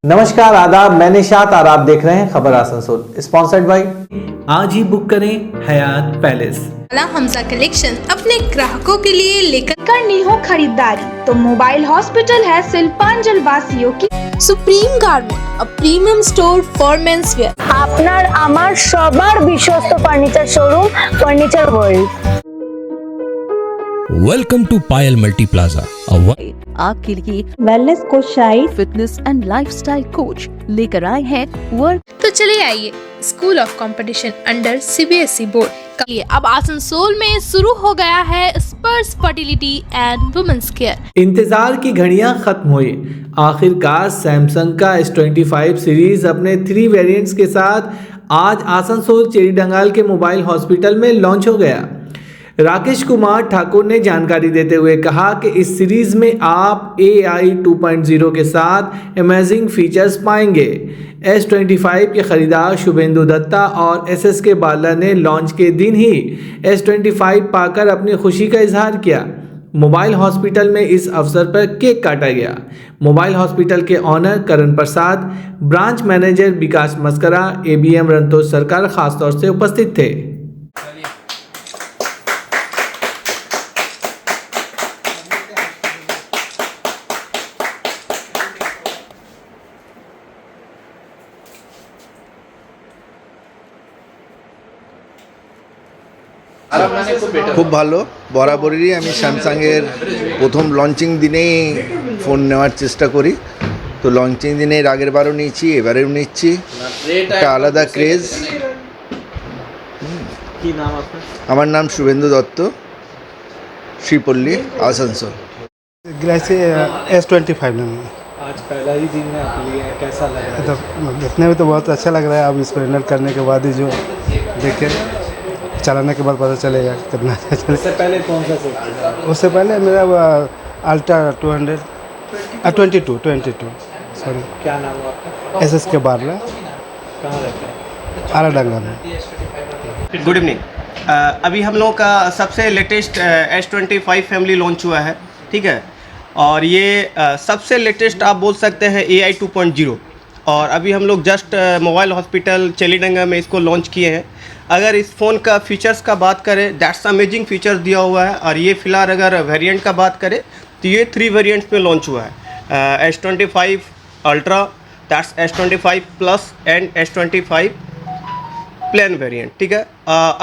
नमस्कार, आदाब, मैं निशात और आप देख रहे हैं खबर आसनसोल, स्पॉन्सर्ड बाय। आज ही बुक करें हयात पैलेस। हमजा कलेक्शन अपने ग्राहकों के लिए लेकर करनी हो खरीदारी तो मोबाइल हॉस्पिटल है शिल्पांचल वासियों की। Supreme garment, a premium store for menswear। আপনার আমার সবার বিশ্বস্ত furniture showroom furniture world. Welcome to Payal multi plaza. आपके लिए wellness coach Shahi fitness and lifestyle coach लेकर आए हैं वर्क। तो चलिए आइए, school of competition under CBSE board. अब आसनसोल में शुरू हो गया है स्पर्श फर्टिलिटी एंड वुमेन्स केयर। इंतजार की घड़ियां खत्म हुई। आखिरकार सैमसंग का S25 सीरीज अपने 3 वेरिएंट्स के साथ आज आसनसोल चेरी डंगाल के मोबाइल हॉस्पिटल में लॉन्च हो गया। राकेश कुमार ठाकुर ने जानकारी देते हुए कहा कि इस सीरीज में आप AI 2.0 के साथ अमेजिंग फीचर्स पाएंगे। S25 के खरीदार शुभेंदु दत्ता और SSK बाला ने लॉन्च के दिन ही S25 पाकर अपनी खुशी का इजहार किया। मोबाइल हॉस्पिटल में इस अवसर पर केक काटा गया। मोबाइल हॉस्पिटल के ऑनर करण प्रसाद, ब्रांच मैनेजर विकास मस्करा, ABM रंतोष सरकार खासतौर से उपस्थित थे। খুব ভালো। বরাবরই আমি স্যামসাংয়ের প্রথম লঞ্চিং দিনেই ফোন নেওয়ার চেষ্টা করি, তো লঞ্চিং দিনে এর আগের বারও নিয়েছি, এবারেও নিচ্ছি। একটা আলাদা ক্রেজ। কি নাম আপনার? আমার নাম শুভেন্দু দত্ত, শ্রীপল্লী, আসানসোল। गैलेक्सी S25 में आज पहला ही दिन में आप लिए, कैसा लग रहा है? तो देखने में तो बहुत अच्छा लग रहा है। अब इसको इनर करने के बाद ही जो देखे चलाने के बाद पता चलेगा कितना अच्छा चलेगा। इससे पहले कौन सा सेट था? उससे पहले मेरा अल्ट्रा 22 सॉरी, क्या नाम है आपका? SSK बारला, कहाँ रहता है? आराडंगा में। Good evening. अभी हम लोगों का सबसे लेटेस्ट S25 फैमिली लॉन्च हुआ है, ठीक है। और ये सबसे लेटेस्ट आप बोल सकते हैं AI 2.0। और अभी हम लोग जस्ट मोबाइल हॉस्पिटल चेलीडंगा में इसको लॉन्च किए हैं। अगर इस फ़ोन का फीचर्स का बात करें, दैट्स अमेजिंग फीचर्स दिया हुआ है। और ये फ़िलहाल अगर वेरिएंट का बात करें तो ये 3 वेरिएंट्स में लॉन्च हुआ है। S25 ultra, that's S25 plus and S25 plain variant, ठीक है।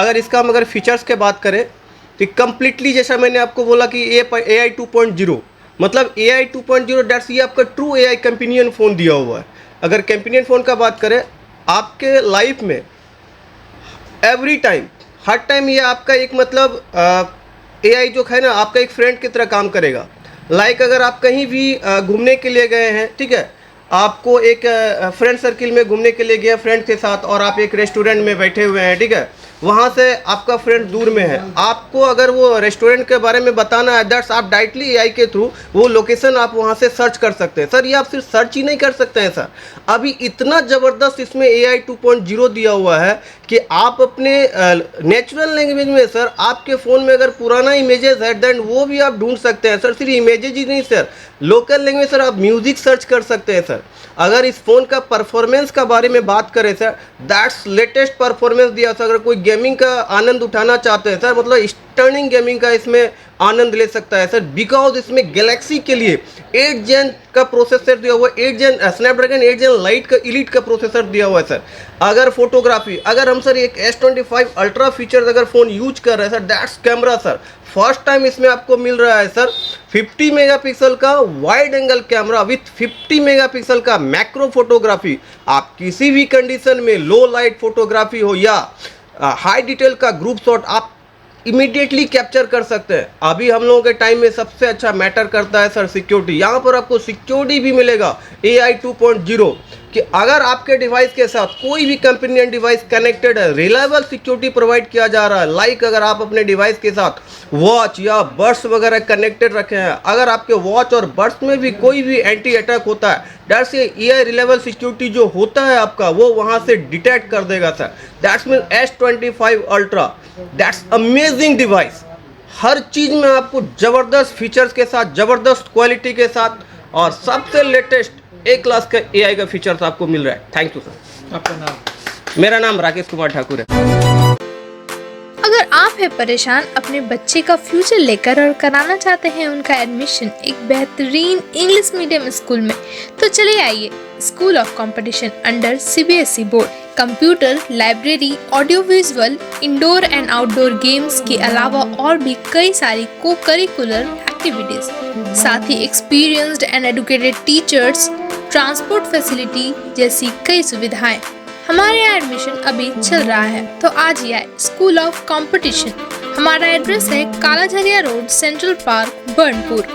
अगर इसका हम अगर फीचर्स के बात करें तो कम्प्लीटली जैसा मैंने आपको बोला कि ये AI 2.0 मतलब AI 2.0 डैट्स ये आपका ट्रू AI कंपेनियन फ़ोन दिया हुआ है। अगर कंपेनियन फ़ोन का बात करें, आपके लाइफ में एवरी टाइम हर टाइम ये आपका एक मतलब AI जो है ना, आपका एक फ्रेंड की तरह काम करेगा। लाइक अगर आप कहीं भी घूमने के लिए गए हैं, ठीक है, आपको एक फ्रेंड सर्किल में घूमने के लिए गए फ्रेंड के साथ और आप एक रेस्टोरेंट में बैठे हुए हैं, ठीक है, वहाँ से आपका फ्रेंड दूर में है, आपको अगर वो रेस्टोरेंट के बारे में बताना है, दैट्स आप डायरेक्टली AI के थ्रू वो लोकेशन आप वहाँ से सर्च कर सकते हैं। सर ये आप सिर्फ सर्च ही नहीं कर सकते हैं सर, अभी इतना ज़बरदस्त इसमें AI 2.0 दिया हुआ है कि आप अपने नेचुरल लैंग्वेज में सर आपके फ़ोन में अगर पुराना इमेजेस है देन वो भी आप ढूंढ सकते हैं सर। सिर्फ इमेजेज ही नहीं सर, लोकल लैंग्वेज सर आप म्यूज़िक सर्च कर सकते हैं सर। अगर इस फ़ोन का परफॉर्मेंस का बारे में बात करें सर, दैट्स लेटेस्ट परफॉर्मेंस दिया सर। अगर कोई गेमिंग का आनंद उठाना चाहते हैं सर, मतलब स्टर्निंग गेमिंग का इसमें आनंद ले सकता है सर, बिकॉज इसमें गैलेक्सी के लिए 8 जेन का प्रोसेसर दिया हुआ है, 8 जेन स्नैपड्रैगन 8 जेन लाइट का इलीट का प्रोसेसर दिया हुआ है सर। अगर फोटोग्राफी, अगर हम सर एक S25 अल्ट्रा फीचर्स अगर फ़ोन यूज कर रहे हैं sir, that's camera sir, first time इसमें आपको मिल रहा है सर 50 मेगापिक्सल का wide angle camera with 50 megapixel का मैक्रो फोटोग्राफी। आप किसी भी कंडीशन में लो लाइट फोटोग्राफी हो या हाई डिटेल का ग्रुप शॉट आप इमीडिएटली कैप्चर कर सकते हैं। अभी हम लोगों के टाइम में सबसे अच्छा मैटर करता है सर सिक्योरिटी। यहाँ पर आपको सिक्योरिटी भी मिलेगा AI 2.0 कि अगर आपके डिवाइस के साथ कोई भी कंपेनियन डिवाइस कनेक्टेड है, रिलायबल सिक्योरिटी प्रोवाइड किया जा रहा है। लाइक अगर आप अपने डिवाइस के साथ वॉच या बड्स वगैरह कनेक्टेड रखे हैं, अगर आपके वॉच और बड्स में भी कोई भी एंटी अटैक होता है, दैट्स AI रिलायबल सिक्योरिटी जो होता है आपका वो वहाँ से डिटेक्ट कर देगा sir. That's mean S25 ultra, that's amazing device. हर चीज़ में आपको ज़बरदस्त फीचर्स के साथ, ज़बरदस्त क्वालिटी के साथ और सबसे लेटेस्ट एक क्लास का AI का फीचर आपको मिल रहा है। Thank you sir. आपका नाम? मेरा नाम राकेश कुमार ठाकुर है। अगर आप है परेशान अपने बच्चे का फ्यूचर लेकर और कराना चाहते हैं उनका एडमिशन एक बेहतरीन इंग्लिश मीडियम स्कूल में, तो चले आइए school of competition under CBSE board. Computer, library, audio visual, indoor and outdoor games के अलावा और भी कई सारी को करिकुलर एक्टिविटीज, साथ ही experienced and educated teachers, transport facility जैसी कई सुविधाएं। हमारे यहाँ एडमिशन अभी चल रहा है, तो आज ही आए स्कूल ऑफ कंपटीशन। हमारा एड्रेस है काला Jharia road, central park, Burnpur.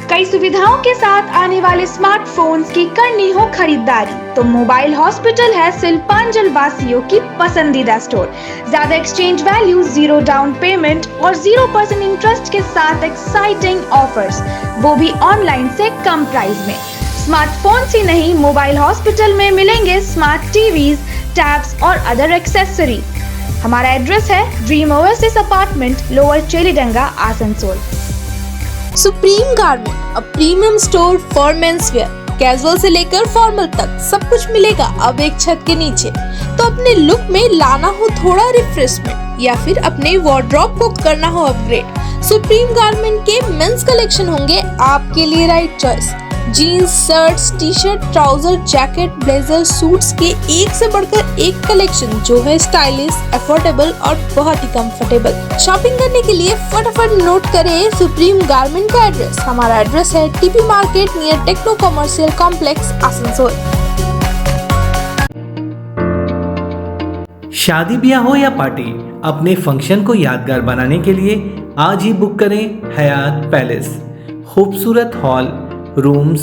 कई सुविधाओं के साथ आने वाले स्मार्टफोन्स की करनी हो खरीदारी तो मोबाइल हॉस्पिटल है शिल्पांचल वासियों की पसंदीदा स्टोर। ज्यादा एक्सचेंज वैल्यू, 0 डाउन पेमेंट और 0% इंटरेस्ट के साथ एक्साइटिंग ऑफर्स, वो भी ऑनलाइन से कम प्राइस में। स्मार्टफोन्स ही नहीं, मोबाइल हॉस्पिटल में मिलेंगे स्मार्ट टीवीज, टैब्स और अदर एक्सेसरी। हमारा एड्रेस है dream oasis apartment, lower Chelidanga, Asansol. Supreme garment, a premium store for menswear, casual से लेकर फॉर्मल तक सब कुछ मिलेगा अब एक छत के नीचे। तो अपने लुक में लाना हो थोड़ा रिफ्रेशमेंट या फिर अपने वार्डरोब को करना हो अपग्रेड, सुप्रीम गारमेंट के मेंस कलेक्शन होंगे आपके लिए right choice. Jeans, shirts, T shirt, trouser, jacket, blazer, suits के एक से बढ़कर एक कलेक्शन जो है स्टाइलिश, अफोर्डेबल और बहुत ही कंफर्टेबल। शॉपिंग करने के लिए फटाफट नोट करें सुप्रीम गारमेंट का एड्रेस। हमारा एड्रेस है TP market near techno commercial complex, Asansol. शादी ब्याह हो या पार्टी, अपने फंक्शन को यादगार बनाने के लिए आज ही बुक करें हयात पैलेस। खूबसूरत hall, rooms,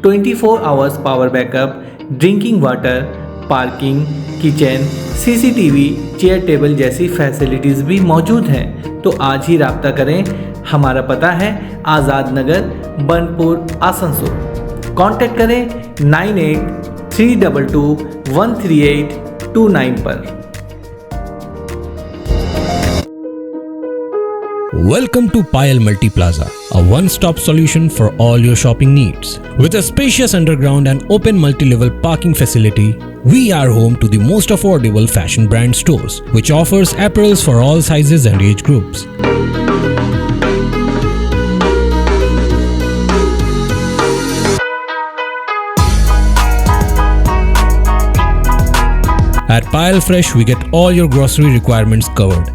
24 hours power backup, drinking water, parking, kitchen, CCTV, chair table जैसी फैसिलिटीज़ भी मौजूद हैं। तो आज ही राब्ता करें। हमारा पता है आज़ाद नगर, बनपुर, आसनसोल। कांटेक्ट करें 9832213829 पर। Welcome to Payal Multi Plaza, a one-stop solution for all your shopping needs. With a spacious underground and open multi-level parking facility, we are home to the most affordable fashion brand stores, which offers apparels for all sizes and age groups. At Payal Fresh, we get all your grocery requirements covered.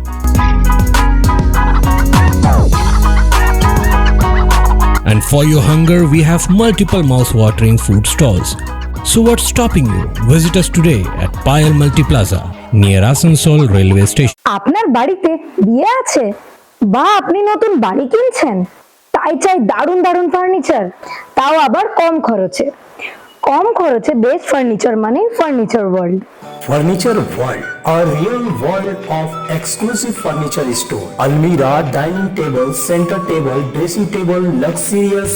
And for your hunger, we have multiple mouth-watering food stalls. So what's stopping you? Visit us today at Payal Multi Plaza near Asansol Railway Station. আপনার বাড়িতে বিয়ে আছে বা আপনি নতুন বাড়ি কিনছেন, তাই চাই দারুণ দারুণ ফার্নিচার, তাও আবার কম খরচে। কম খরচে বেস্ট ফার্নিচার মানে furniture world. Furniture World, a real world of exclusive furniture store. Almirah, dining table, center table, dressing table, luxurious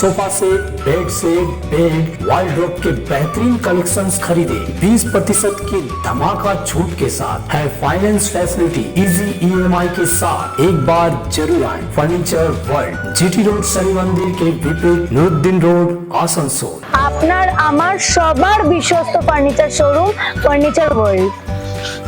sofa set, bed set, bed, wardrobe के बेहतरीन कलेक्शंस खरीदे 20% की धमाका छूट के साथ है फाइनेंस फैसिलिटी इजी EMI के साथ। एक बार जरूर आए furniture world, GT road, Shani मंदिर के विपरीत, नुरुद्दीन रोड, आसनसोल। আপনার আমার সবার বিশ্বস্ত ফার্নিচার শোরুম फर्नीचर वर्ल्ड।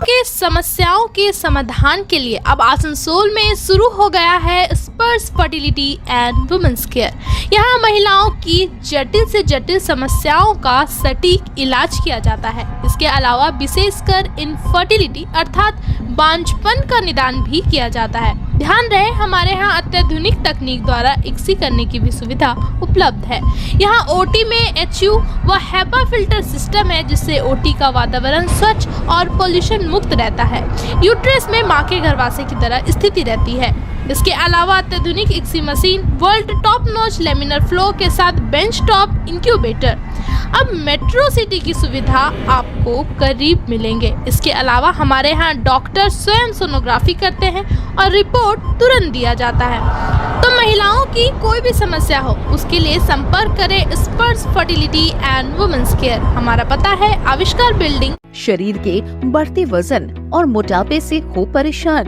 के समस्याओं के समाधान के लिए अब आसनसोल में शुरू हो गया है स्पर्श फर्टिलिटी एंड वुमेन्स केयर। यहाँ महिलाओं की जटिल से जटिल समस्याओं का सटीक इलाज किया जाता है। इसके अलावा विशेषकर इनफर्टिलिटी अर्थात बांझपन का निदान भी किया जाता है। ध्यान रहे हमारे यहाँ अत्याधुनिक तकनीक द्वारा इक्सी करने की भी सुविधा उपलब्ध है। यहाँ OT में HU व HEPA फिल्टर सिस्टम है, जिससे OT का वातावरण स्वच्छ और पोल्यूशन मुक्त रहता है। यूट्रस में माँ के गर्भाशय की तरह स्थिति रहती है। इसके अलावा अत्याधुनिक ICSI machine, world top notch laminar flow के साथ बेंच टॉप इंक्यूबेटर। अब मेट्रो सिटी की सुविधा आपको करीब मिलेंगे। इसके अलावा हमारे यहाँ डॉक्टर स्वयं सोनोग्राफी करते हैं और रिपोर्ट तुरंत दिया जाता है। तो महिलाओं की कोई भी समस्या हो उसके लिए संपर्क करें स्पर्श फर्टिलिटी एंड वुमेन्स केयर। हमारा पता है आविष्कार बिल्डिंग। शरीर के बढ़ते वजन और मोटापे से हो परेशान?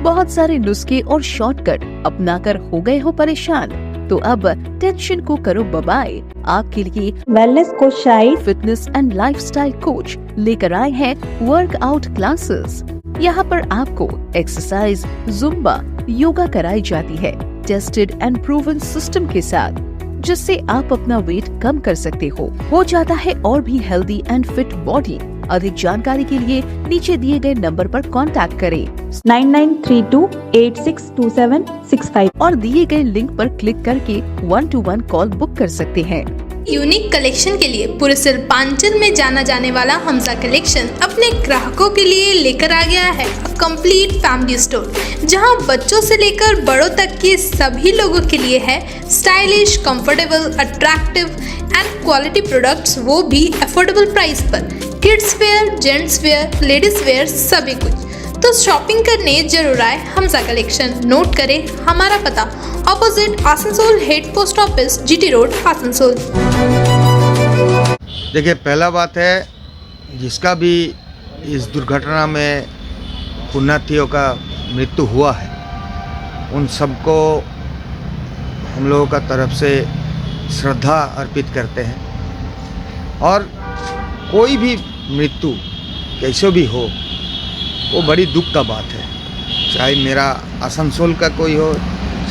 बहुत सारे नुस्खे और शॉर्टकट अपनाकर हो गए हो परेशान, तो अब टेंशन को करो बाय। आपके लिए wellness coach Shahid fitness and lifestyle coach लेकर आए हैं वर्कआउट क्लासेस। यहाँ पर आपको एक्सरसाइज, जुम्बा, योगा कराई जाती है टेस्टेड एंड प्रूवन सिस्टम के साथ, जिससे आप अपना वेट कम कर सकते हो जाता है और भी हेल्दी एंड फिट बॉडी। अधिक जानकारी के लिए नीचे दिए गए नंबर पर कांटेक्ट करें 9932862765 और दिए गए लिंक पर क्लिक करके 1-to-1 कॉल बुक कर सकते हैं। यूनिक कलेक्शन के लिए पूरे शिल्पांचल में जाना जाने वाला हमजा कलेक्शन अपने ग्राहकों के लिए लेकर आ गया है कंप्लीट फैमिली स्टोर, जहां बच्चों से लेकर बड़ों तक के सभी लोगों के लिए है stylish, comfortable, attractive and quality products, वो भी अफोर्डेबल प्राइस पर। Kids where, gents wear, ladies wear, सभी कुछ। तो शॉपिंग करने जरूर आए हमजा कलेक्शन। नोट करें हमारा पता, opposite Asansol head post office, GT road, Asansol. देखिए, पहला बात है, जिसका भी इस दुर्घटना में पुण्यार्थियों का मृत्यु हुआ है, उन सबको हम लोगों का तरफ से श्रद्धा अर्पित करते हैं। और कोई भी मृत्यु कैसे भी हो, वो बड़ी दुख का बात है। चाहे मेरा आसनसोल का कोई हो,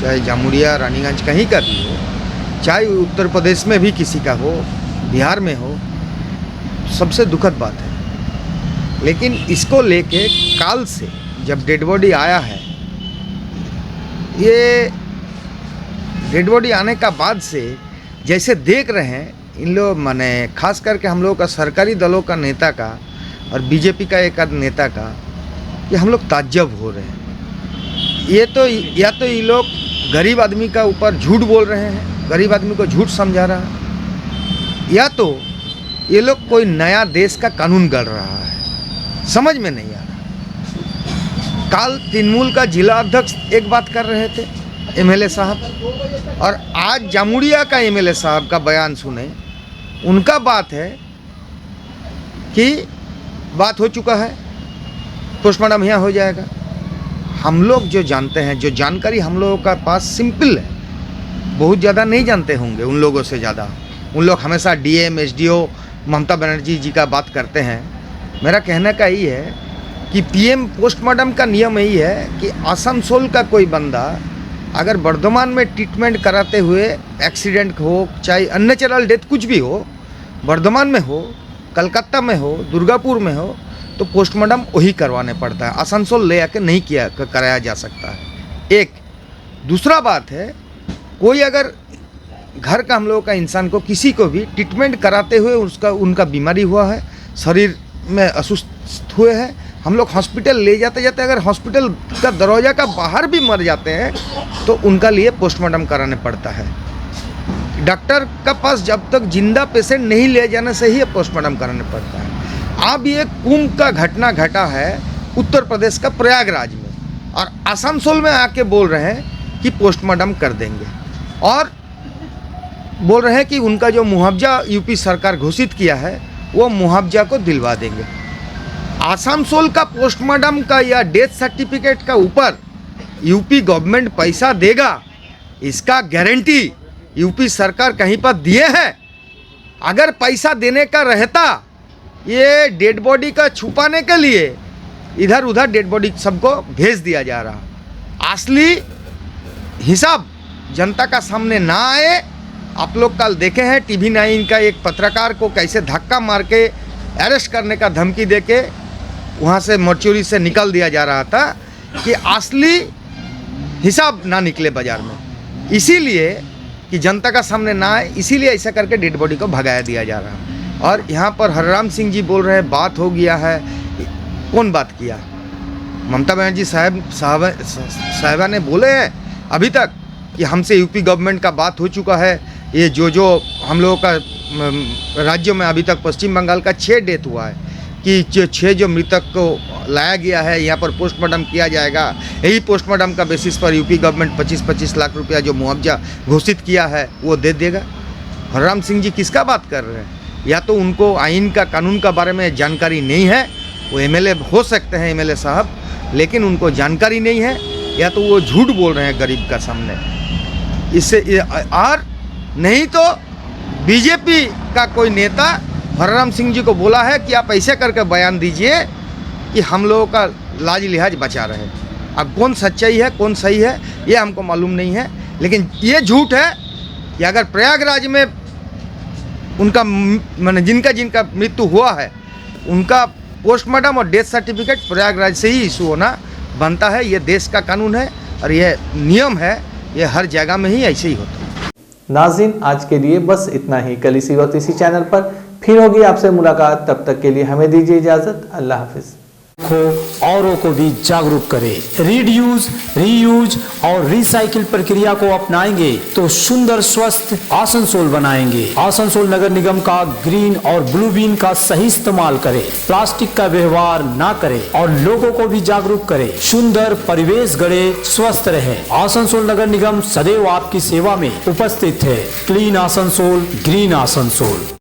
चाहे जामुरिया, रानीगंज, कहीं का भी हो, चाहे उत्तर प्रदेश में भी किसी का हो, बिहार में हो, सबसे दुखद बात है। लेकिन इसको लेके काल से जब डेड बॉडी आया है, ये डेड बॉडी आने का बाद से जैसे देख रहे हैं इन लोग, माने खास करके हम लोगों का सरकारी दलों का नेता का और बीजेपी का एक आध नेता का, ये हम लोग ताज्जुब हो रहे हैं। ये तो या तो ये लोग गरीब आदमी का ऊपर झूठ बोल रहे हैं, गरीब आदमी को झूठ समझा रहा है, या तो ये लोग कोई नया देश का कानून गढ़ रहा है, समझ में नहीं आ रहा। काल तृणमूल का जिला अध्यक्ष एक बात कर रहे थे एमएलए साहब, और आज जामुरिया का एमएलए साहब का बयान सुने, उनका बात है कि बात हो चुका है, पोस्टमार्टम यहाँ हो जाएगा। हम लोग जो जानते हैं, जो जानकारी हम लोगों का पास सिंपल है, बहुत ज़्यादा नहीं जानते होंगे उन लोगों से ज़्यादा। उन लोग हमेशा डीएम, एसडीओ, ममता बनर्जी जी का बात करते हैं। मेरा कहने का यही है कि पीएम पोस्टमार्टम का नियम यही है कि आसनसोल का कोई बंदा अगर वर्धमान में ट्रीटमेंट कराते हुए एक्सीडेंट हो, चाहे अननेचुरल डेथ कुछ भी हो, वर्धमान में हो, कलकत्ता में हो, दुर्गापुर में हो, तो पोस्टमार्टम वही करवाने पड़ता है। आसनसोल ले आके नहीं कराया जा सकता है। एक दूसरा बात है, कोई अगर घर का हम लोगों का इंसान को, किसी को भी ट्रीटमेंट कराते हुए उनका बीमारी हुआ है, शरीर में असुस्थ हुए हैं, हम लोग हॉस्पिटल ले जाते जाते अगर हॉस्पिटल का दरवाज़ा का बाहर भी मर जाते हैं, तो उनका लिए पोस्टमार्टम कराने पड़ता है। डॉक्टर का पास जब तक जिंदा पेशेंट नहीं ले जाने से ही पोस्टमार्टम कराने पड़ता है। अब ये कुंभ का घटना घटा है उत्तर प्रदेश का प्रयागराज में, और आसनसोल में आके बोल रहे हैं कि पोस्टमार्टम कर देंगे, और बोल रहे हैं कि उनका जो मुआवजा यूपी सरकार घोषित किया है, वो मुआवजा को दिलवा देंगे। आसनसोल का पोस्टमार्टम का या डेथ सर्टिफिकेट का ऊपर यूपी गवर्नमेंट पैसा देगा, इसका गारंटी यूपी सरकार कहीं पर दिए हैं? अगर पैसा देने का रहता, ये डेड बॉडी का छुपाने के लिए इधर उधर डेड बॉडी सबको भेज दिया जा रहा। असली हिसाब जनता का सामने ना आए। आप लोग कल देखे हैं टीवी 9 का एक पत्रकार को कैसे धक्का मार के अरेस्ट करने का धमकी देके वहाँ से मर्चुरी से निकाल दिया जा रहा था, कि असली हिसाब ना निकले बाज़ार में, इसीलिए कि जनता का सामने ना आए, इसीलिए ऐसा करके डेड बॉडी को भगाया दिया जा रहा है। और यहाँ पर हरराम सिंह जी बोल रहे हैं बात हो गया है। कौन बात किया? ममता बनर्जी साहबा ने बोले हैं अभी तक कि हमसे यूपी गवर्नमेंट का बात हो चुका है। ये जो हम लोगों का राज्यों में अभी तक पश्चिम बंगाल का 6 डेथ हुआ है, कि 6 जो मृतक को लाया गया है यहाँ पर पोस्टमार्टम किया जाएगा। यही पोस्टमार्टम का बेसिस पर यूपी गवर्नमेंट 25-25 लाख रुपया जो मुआवजा घोषित किया है वो दे देगा। हरराम सिंह जी किसका बात कर रहे हैं? या तो उनको आइन का, कानून का बारे में जानकारी नहीं है, वो एमएलए हो सकते हैं एमएलए साहब, लेकिन उनको जानकारी नहीं है, या तो वो झूठ बोल रहे हैं गरीब का सामने। इससे और नहीं तो बीजेपी का कोई नेता हरराम सिंह जी को बोला है कि आप ऐसे करके बयान दीजिए कि हम लोगों का लाज लिहाज बचा रहे। अब कौन सच्चाई है कौन सही है ये हमको मालूम नहीं है, लेकिन ये झूठ है कि अगर प्रयागराज में उनका माने जिनका मृत्यु हुआ है उनका पोस्टमार्टम और डेथ सर्टिफिकेट प्रयागराज से ही इशू होना बनता है। ये देश का कानून है और ये नियम है, ये हर जगह में ही ऐसे ही होता है। नाज़रीन, आज के लिए बस इतना ही। कल इसी वक्त इसी चैनल पर फिर होगी आपसे मुलाकात। तब तक के लिए हमें दीजिए इजाजत। अल्लाह हाफिज। औरों को भी जागरूक करें। रीयूज, रीयूज और रिसाइकिल प्रक्रिया को अपनाएंगे तो सुंदर स्वस्थ आसनसोल बनाएंगे। आसनसोल नगर निगम का ग्रीन और ब्लू बीन का सही इस्तेमाल करें, प्लास्टिक का व्यवहार ना करें और लोगों को भी जागरूक करें। सुंदर परिवेश गढ़े, स्वस्थ रहे। आसनसोल नगर निगम सदैव आपकी सेवा में उपस्थित है। Clean Asansol, green Asansol.